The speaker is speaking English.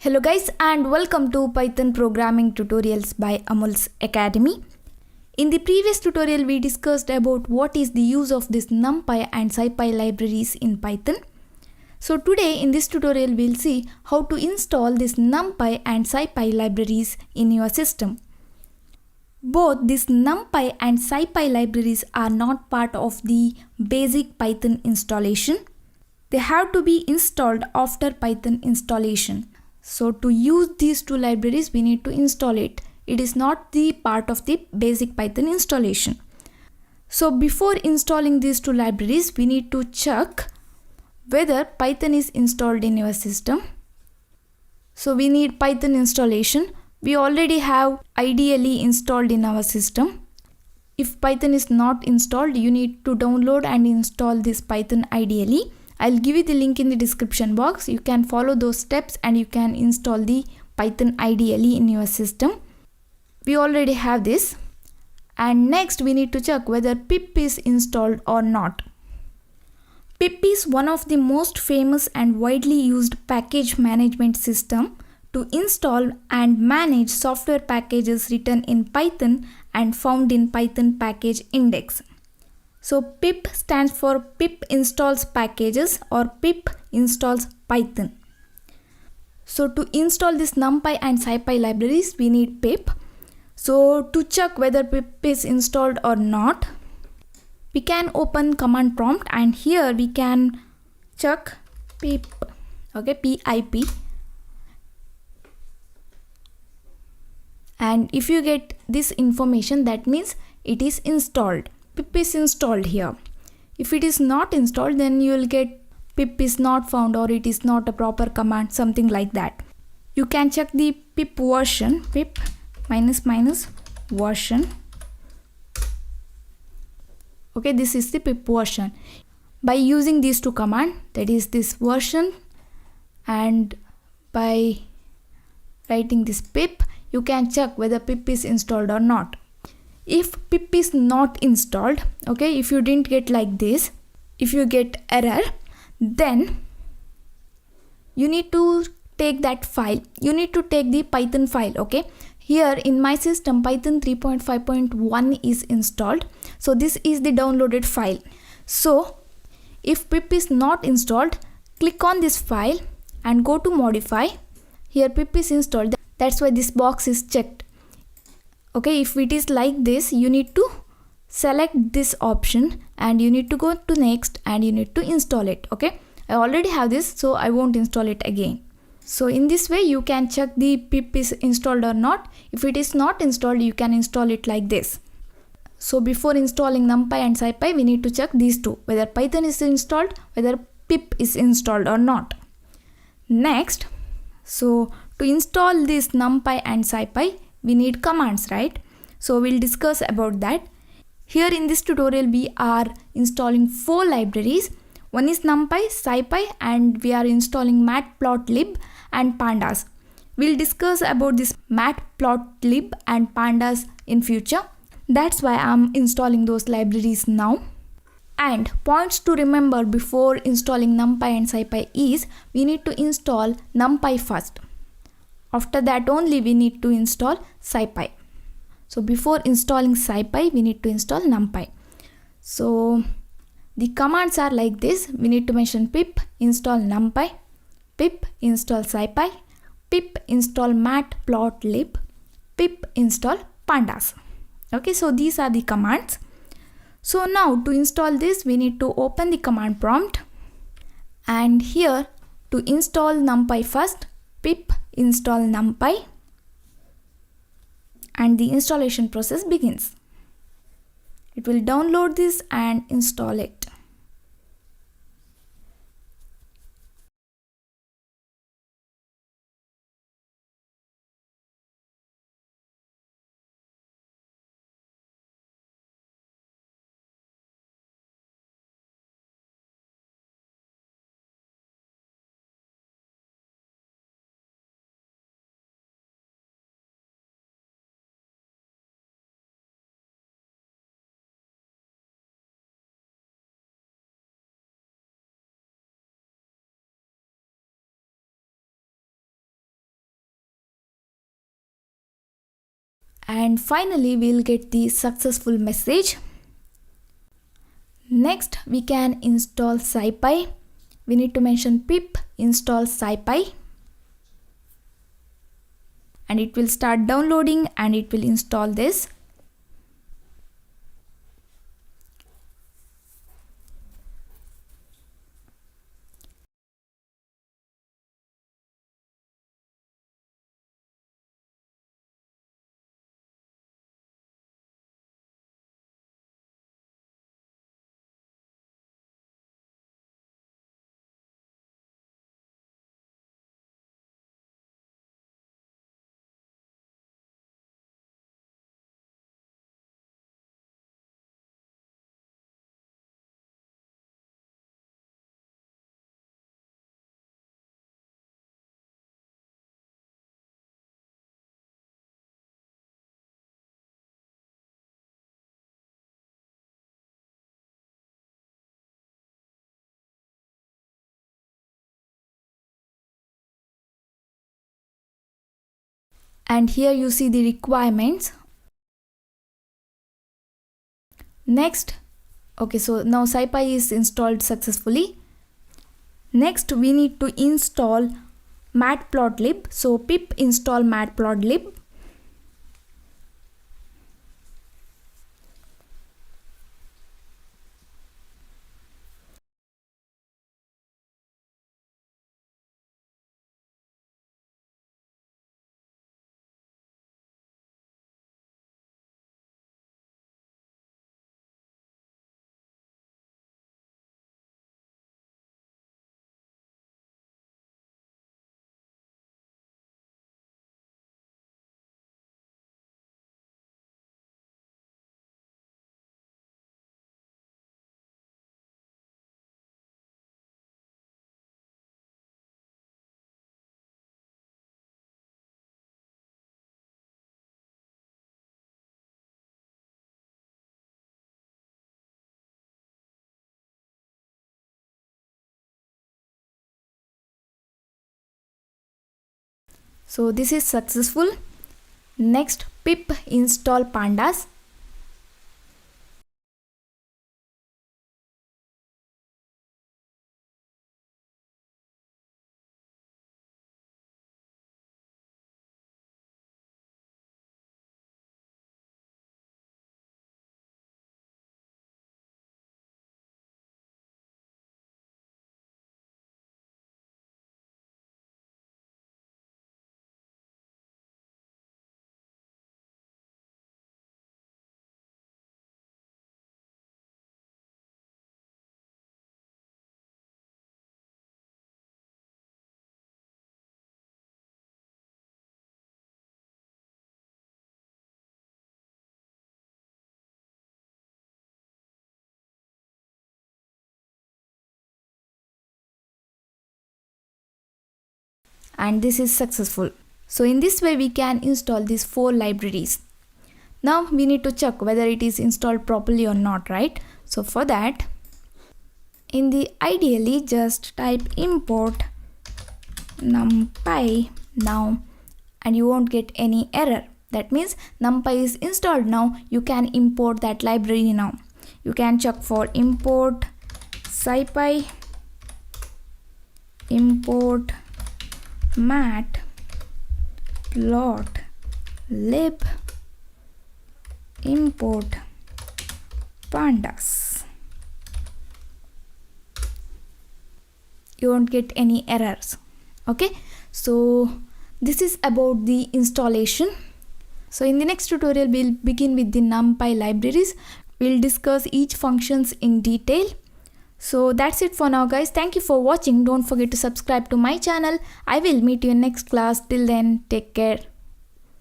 Hello guys and welcome to Python programming tutorials by Amul's Academy. In the previous tutorial we discussed about what is the use of this numpy and scipy libraries in Python. So today in this tutorial we'll see how to install this numpy and scipy libraries in your system. Both this numpy and scipy libraries are not part of the basic Python installation. They have to be installed after Python installation. So to use these two libraries we need to install it. It is not the part of the basic Python installation. So before installing these two libraries we need to check whether Python is installed in your system. So we need Python installation. We already have ideally installed in our system. If Python is not installed, you need to download and install this Python ideally. I'll give you the link in the description box. You can follow those steps and you can install the Python ideally in your system. We already have this. And next we need to check whether pip is installed or not. Pip is one of the most famous and widely used package management system to install and manage software packages written in Python and found in Python package index. So pip stands for pip installs packages or pip installs Python. So to install this numpy and scipy libraries we need pip. So to check whether pip is installed or not, we can open command prompt and here we can check pip, okay, pip. And if you get this information, that means it is installed. Pip is installed here. If it is not installed, then you will get pip is not found or it is not a proper command, something like that. You can check the pip version, pip version. Okay, this is the pip version. By using these two commands, that is this version, and by writing this pip, you can check whether pip is installed or not. If pip is not installed, okay, if you didn't get like this, if you get error, then you need to take that file. You need to take the Python file, okay. Here in my system Python 3.5.1 is installed. So this is the downloaded file. So if pip is not installed, click on this file and go to modify. Here pip is installed. That's why this box is checked. Okay, if it is like this, you need to select this option and you need to go to next and you need to install it. Okay, I already have this, so I won't install it again. So in this way you can check the pip is installed or not. If it is not installed, you can install it like this. So before installing numpy and scipy, we need to check these two, whether Python is installed, whether pip is installed or not. Next, so to install this numpy and scipy, we need commands, right? So we'll discuss about that. Here in this tutorial we are installing 4 libraries. One is numpy, scipy, and we are installing matplotlib and pandas. We'll discuss about this matplotlib and pandas in future. That's why I'm installing those libraries now. And points to remember before installing numpy and scipy is we need to install numpy first. After that only we need to install scipy. So before installing scipy we need to install numpy. So the commands are like this. We need to mention pip install numpy, pip install scipy, pip install matplotlib, pip install pandas. Okay, so these are the commands. So now to install this we need to open the command prompt and here to install numpy first, pip install numpy and the installation process begins. It will download this and install it. And finally we'll get the successful message. Next we can install scipy. We need to mention pip install scipy, and it will start downloading and it will install this. And here you see the requirements. Next, okay, so now scipy is installed successfully. Next we need to install matplotlib. So pip install matplotlib. So this is successful. Next, pip install pandas. And this is successful. So in this way we can install these 4 libraries. Now we need to check whether it is installed properly or not, right? So for that, in the ideally just type import numpy now and you won't get any error. That means numpy is installed now. You can import that library now. You can check for import scipy, import matplotlib, import pandas. You won't get any errors. Okay, so this is about the installation. So in the next tutorial we'll begin with the numpy libraries. We'll discuss each functions in detail. So that's it for now guys. Thank you for watching. Don't forget to subscribe to my channel. I will meet you in next class. Till then, take care.